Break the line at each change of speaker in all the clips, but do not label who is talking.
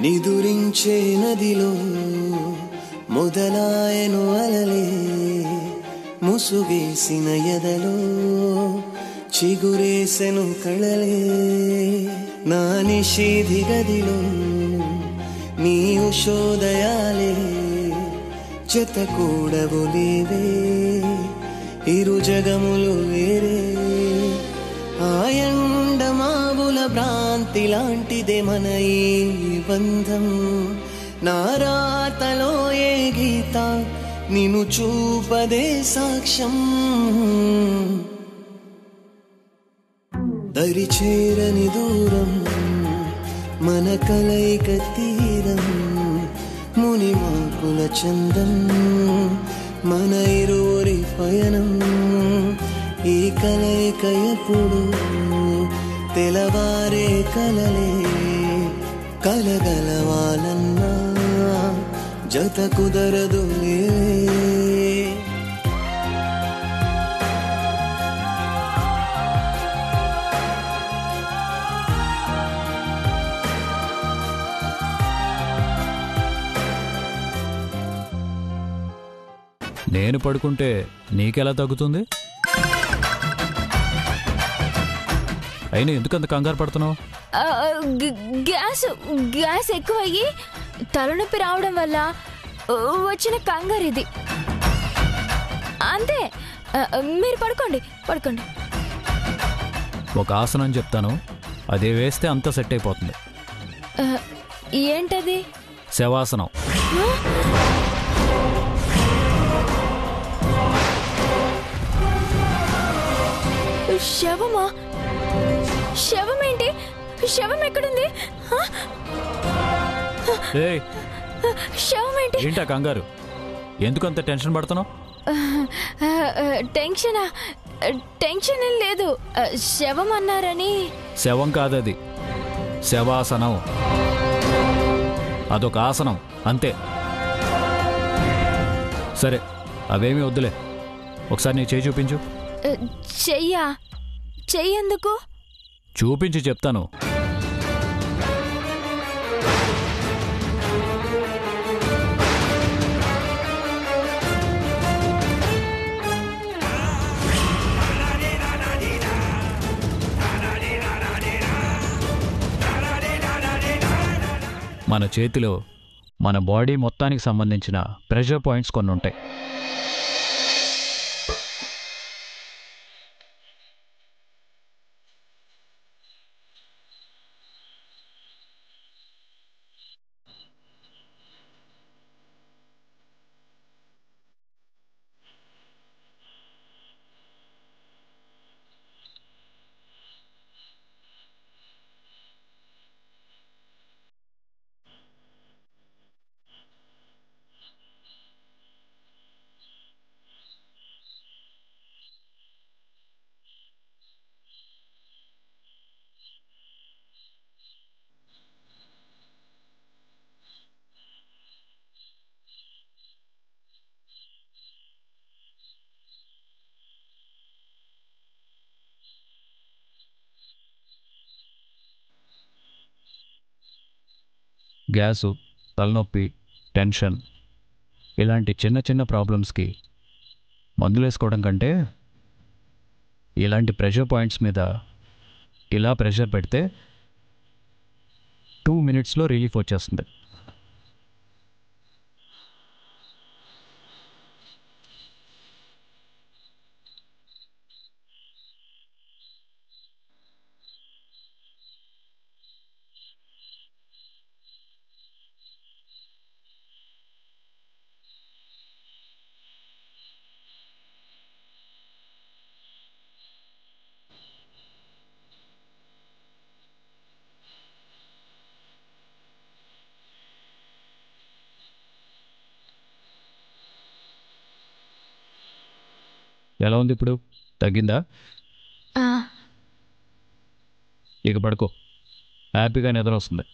నిదురించే నదిలో మొదలాయను అలలే ముసుగేసిన ఎదలో చిగురేసెను కళలే నా నిషేధి గదిలో నీ ఉషోదయాలే జత కూడవు లేవే ఇరు జగములు వేరే ఆయండమావుల భ్రాంతి లాంటిదే మన ఈ బంధం నారాతలో ఏ గీత నిన్ను చూపదే సాక్ష్యం దరిచేరని దూరం మన కలయిక తీరం మునిమాకుల చందం మన ఇరువురి పయనం ఈ కలయిక ఎప్పుడు తెలవారే కలలే కలగలవాలన్నా జత కుదరదులే
నేను పడుకుంటే నీకెలా తగ్గుతుంది? అయినా ఎందుకంత కంగారు పడుతున్నావు?
గ్యాస్ ఎక్కువయ్యి తలనొప్పి రావడం వల్ల వచ్చిన కంగారు ఇది అంతే. మీరు పడుకోండి.
ఒక ఆసనం చెప్తాను, అదే వేస్తే అంతా సెట్ అయిపోతుంది.
ఏంటది?
శవాసనం.
శవమా? శవమేంటి? శవం ఎక్కడుంది? శవమేంటి?
ఏంటా కంగారు? ఎందుకంత టెన్షన్ పడుతున్నావు?
టెన్షన్ ఏం లేదు. శవం అన్నారని.
శవం కాదది, శవాసనం. అదొక ఆసనం అంతే. సరే, అవేమీ వద్దులే. ఒకసారి నీ చేయి చూపించు.
చెయ్యేందుకు?
చూపించి చెప్తాను. మన చేతిలో మన బాడీ మొత్తానికి సంబంధించిన ప్రెషర్ పాయింట్స్ కొన్ని ఉంటాయి. గ్యాసు, తలనొప్పి, టెన్షన్ ఇలాంటి చిన్న చిన్న ప్రాబ్లమ్స్కి మందులు వేసుకోవడం కంటే ఇలాంటి ప్రెషర్ పాయింట్స్ మీద ఇలా ప్రెషర్ పెడితే 2 minutesలో రిలీఫ్ వచ్చేస్తుంది. ఎలా ఉంది ఇప్పుడు? తగ్గిందా? ఇక పడుకో, హ్యాపీగా నిద్ర వస్తుంది.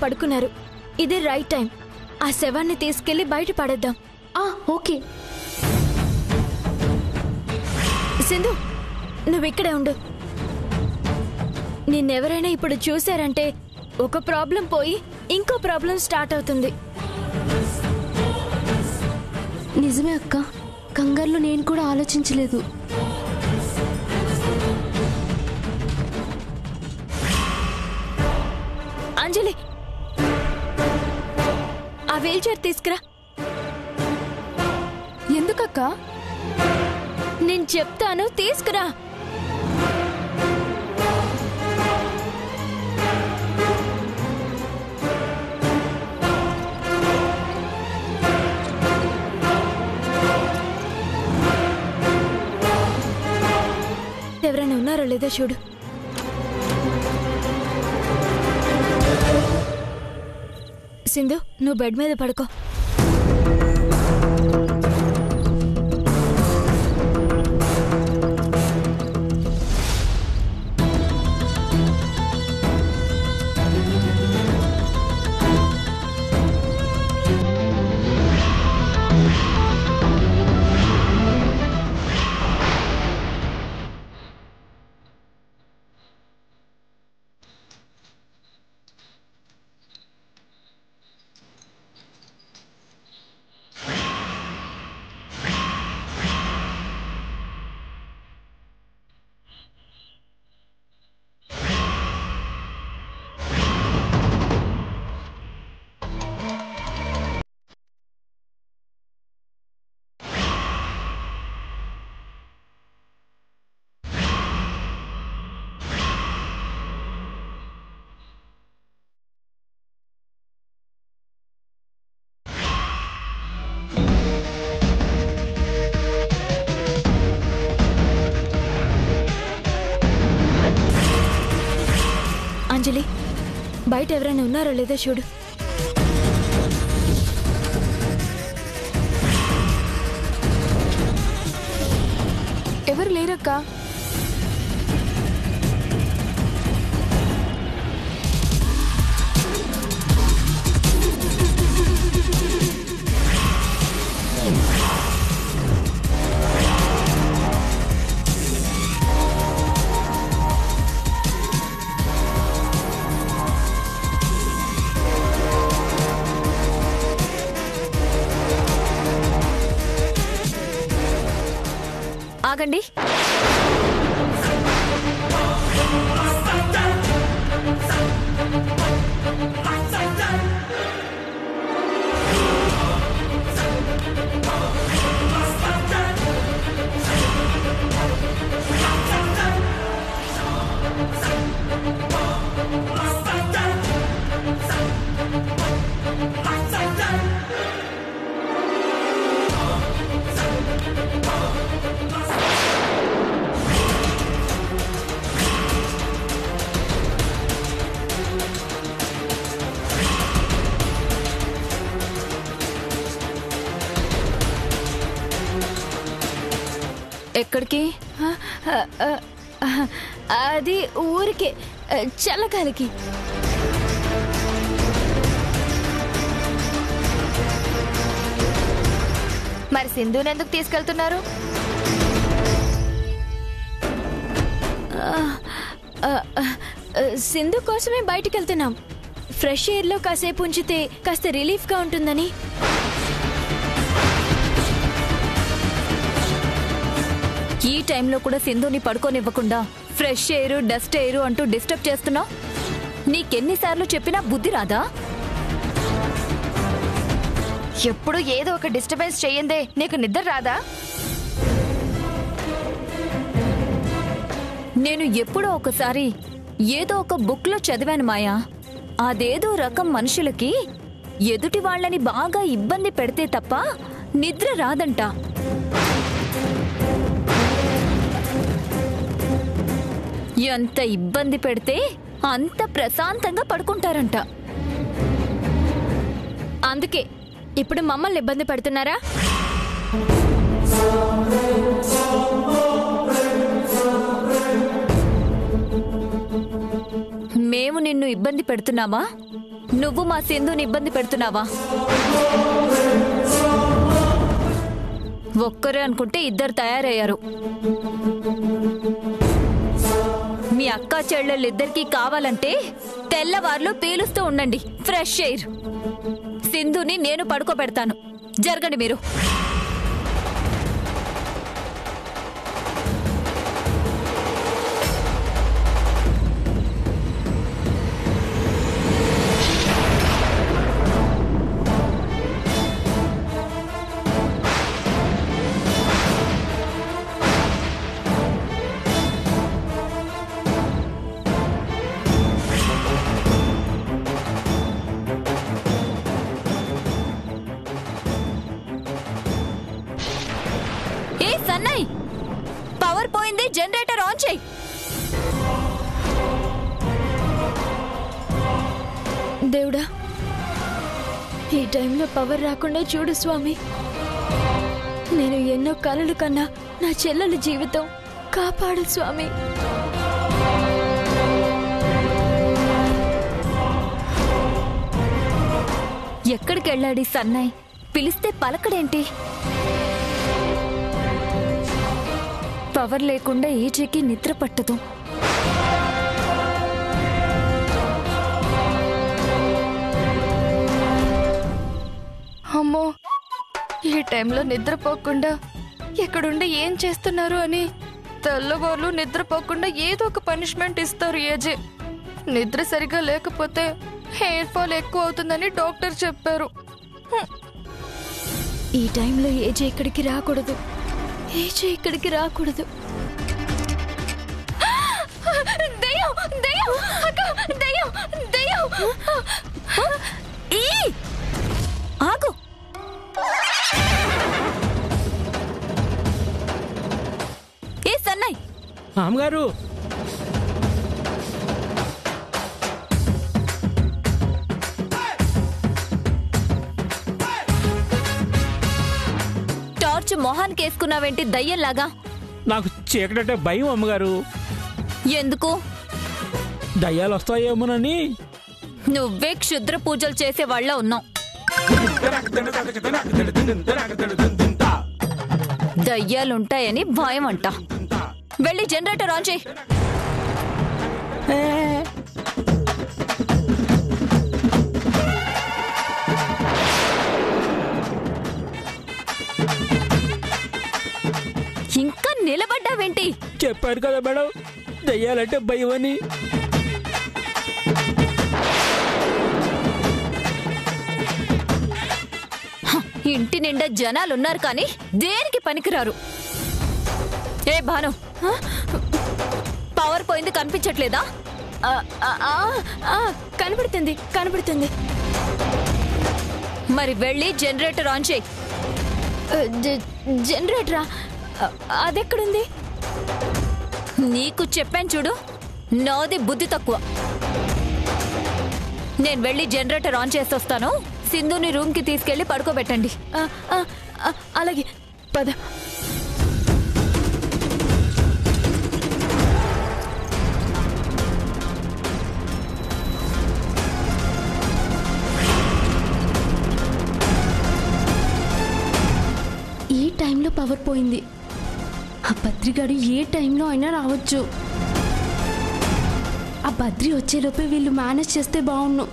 పడుకున్నారు. ఇదే రైట్ టైం. ఆ శవాన్ని తీసుకెళ్లి బయట పడేద్దాం.
ఓకే.
సింధు, నువ్విక్కడే ఉండు. నిన్నెవరైనా ఇప్పుడు చూశారంటే ఒక ప్రాబ్లం పోయి ఇంకో ప్రాబ్లం స్టార్ట్ అవుతుంది.
నిజమే అక్క, కంగారులో నేను కూడా ఆలోచించలేదు.
అంజలి, ఆ వీల్ చైర్ తీసుకురా.
ఎందుకక్క?
నేను చెప్తాను, తీసుకురా. ఎవరైనా ఉన్నారో లేదో చూడు. సింధు, నువ్వు బెడ్ మీద పడుకో. అంజలి, బయట ఎవరైనా ఉన్నారో లేదో చూడు.
ఎవరు లేరక్క.
ఆగండి. ఎక్కడికి? అది ఊరికే చల్లగాలికి.
మరి సింధుని ఎందుకు తీసుకెళ్తున్నారు?
సింధు కోసమే బయటికి వెళ్తున్నాం. ఫ్రెష్ ఎయిర్ లో కాసేపు ఉంచితే కాస్త రిలీఫ్ గా ఉంటుందని.
ఈ టైంలో కూడా సింధుని పడుకోనివ్వకుండా ఫ్రెష్ ఎయిర్, డస్ట్ ఎయిర్ అంటూ డిస్టర్బ్ చేస్తున్నావు. నీకెన్నిసార్లు చెప్పినా బుద్ధి రాదా?
ఎప్పుడు ఏదో ఒక డిస్టర్బెన్స్ చెయ్యందే నీకు నిద్ర రాదా?
నేను ఎప్పుడో ఒకసారి ఏదో ఒక బుక్ లో చదివాను మాయా. అదేదో రకం మనుషులకి ఎదుటి వాళ్ళని బాగా ఇబ్బంది పెడితే తప్ప నిద్ర రాదంట. ఎంత ఇబ్బంది పెడితే అంత ప్రశాంతంగా పడుకుంటారంట.
అందుకే ఇప్పుడు మమ్మల్ని ఇబ్బంది పెడుతున్నారా?
మేము నిన్ను ఇబ్బంది పెడుతున్నామా? నువ్వు మా సింధుని ఇబ్బంది పెడుతున్నావా? ఒక్కరే అనుకుంటే ఇద్దరు తయారయ్యారు. మీ అక్క చెల్లెళ్ళిద్దరికీ కావాలంటే తెల్లవార్లు పీలుస్తూ ఉండండి, ఫ్రెష్ ఎయిర్. సింధుని నేను పడుకోబెడతాను. జరగండి మీరు. సన్నయ్, పవర్ పోయింది, జనరేటర్ ఆన్ చేయి.
దేవుడా, ఈ టైంలో పవర్ రాకుండా చూడు స్వామి. నేను ఎన్నో కలలు కన్నా నా చెల్లెల జీవితం కాపాడు స్వామి.
ఎక్కడికి వెళ్ళాడు సన్నయ్? పిలిస్తే పలకడేంటి? పవర్ లేకుండా ఏజీకి నిద్ర పట్టదు.
అమ్మో, ఈ టైంలో నిద్రపోకుండా ఎక్కడుండి ఏం చేస్తున్నారు అని తెల్లవాళ్ళు నిద్రపోకుండా ఏదో ఒక పనిష్మెంట్ ఇస్తారు ఏజే. నిద్ర సరిగా లేకపోతే హెయిర్ ఫాల్ ఎక్కువ అవుతుందని డాక్టర్ చెప్పారు.
ఈ టైంలో ఏజే ఇక్కడికి రాకూడదు. ఏజే ఇక్కడికి రాకూడదు.
దయ్యం, దయ్యం, అక్క, దయ్యం, దయ్యం.
ఆగు. ఏ సన్నయ్,
అమ్మగారు,
టార్చ్ మొహానికి వేసుకున్నావేంటి దయ్యంలాగా?
నాకు చీకటంటే భయం అమ్మగారు.
ఎందుకు?
దయ్యాలు వస్తాయేమోనని.
నువ్వే క్షుద్ర పూజలు చేసే వాళ్ళ ఉన్నావు. దయ్యాలుంటాయని భయం అంట. వెళ్ళి జనరేటర్ ఆన్ చేయి. ఇంకా నిలబడ్డావేంటి?
చెప్పారు కదా మేడం, దయ్యాలంటే భయం అని.
ఇంటి నిండా జనాలున్నారు కానీ దేనికి పనికిరారు. ఏ భాను, పవర్ పోయింది, కనిపించట్లేదా?
కనబడుతుంది, కనబడుతుంది.
మరి వెళ్ళి జనరేటర్ ఆన్ చేయి.
జనరేటరా? అదెక్కడుంది?
నీకు చెప్పాను చూడు, నాది బుద్ధి తక్కువ. నేను వెళ్ళి జనరేటర్ ఆన్ చేసొస్తాను. సింధుని రూమ్ కి తీసుకెళ్లి పడుకోబెట్టండి.
అలాగే, పద.
ఈ టైంలో పవర్ పోయింది. ఆ బద్రిగాడు ఏ టైంలో అయినా రావచ్చు. ఆ బద్రి వచ్చేలోపే వీళ్ళు మేనేజ్ చేస్తే బాగుండు.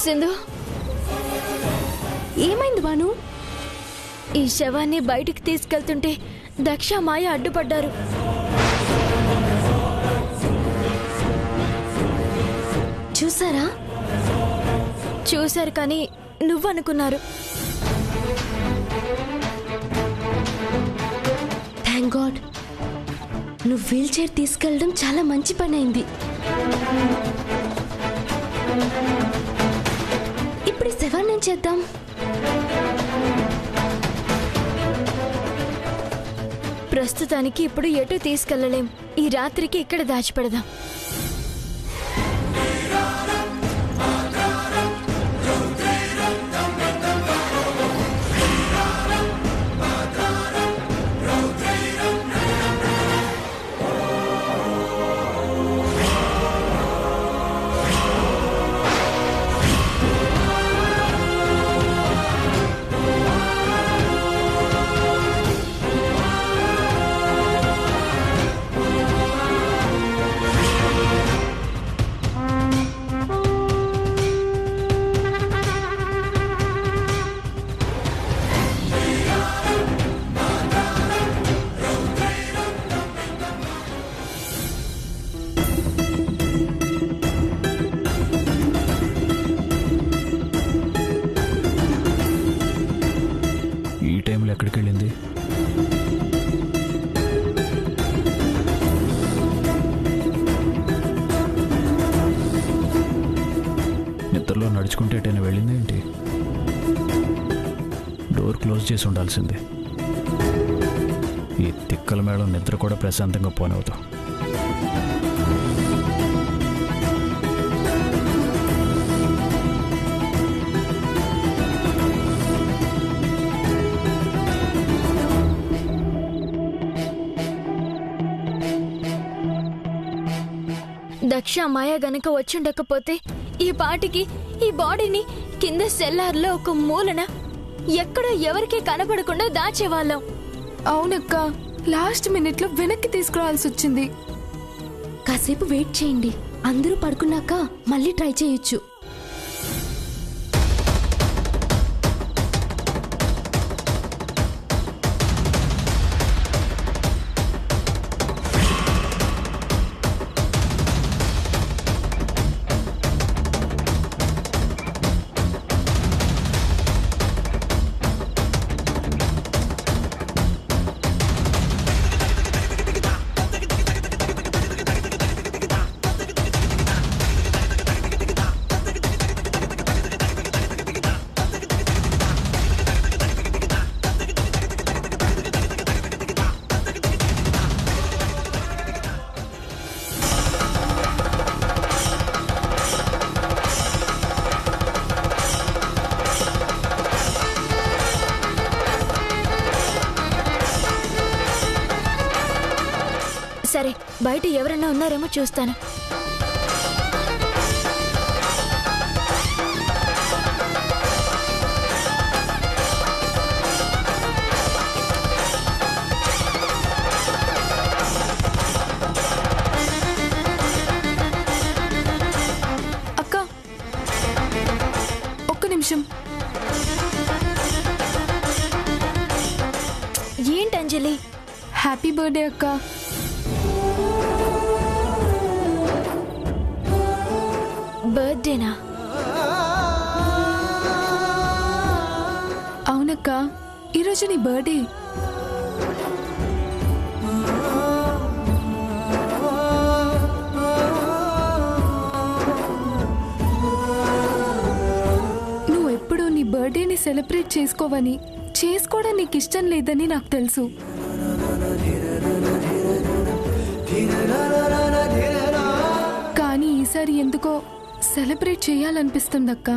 సింధు,
ఏమైంది బాను?
ఈ శవాన్ని బయటికి తీసుకెళ్తుంటే దక్ష, మాయ అడ్డుపడ్డారు.
చూసారా?
చూశారు కానీ నువ్వనుకున్నారు.
థ్యాంక్ గాడ్, నువ్వు వీల్ చైర్ తీసుకెళ్ళడం చాలా మంచి పని అయింది. ఇప్పుడు శవాన్ని ఏం చేద్దాం?
ప్రస్తుతానికి ఇప్పుడు ఎటు తీసుకెళ్లలేం. ఈ రాత్రికి ఇక్కడ దాచిపెడదాం.
డోర్ క్లోజ్ చేసి ఉండాల్సిందే. ఈ తిక్కల మేళం నిద్ర కూడా ప్రశాంతంగా పోనవదు.
దక్ష మాయ గనక వచ్చుండకపోతే ఈ పాటికి ఈ బాడీని కింద సెల్లార్లో ఒక మూలన ఎక్కడో ఎవరికీ కనపడకుండా దాచేవాళ్ళం.
అవునక్క, లాస్ట్ మినిట్ లో వెనక్కి తీసుకురావాల్సి వచ్చింది.
కాసేపు వెయిట్ చేయండి, అందరూ పడుకున్నాక మళ్ళీ ట్రై చేయొచ్చు.
సరే, బయట ఎవరన్నా ఉన్నారేమో చూస్తాను.
అక్క, ఒక్క నిమిషం.
ఏంటి అంజలి?
హ్యాపీ బర్త్డే అక్క.
బర్త్డేనా?
అవునక్క, ఈరోజు నీ బర్త్డే. నువ్వెప్పుడు నీ బర్త్డేని సెలబ్రేట్ చేసుకోవని, చేసుకోవడం నీకు ఇష్టం లేదని నాకు తెలుసు. కానీ ఈసారి ఎందుకో సెలబ్రేట్ చేయాలనిపిస్తుందక్క.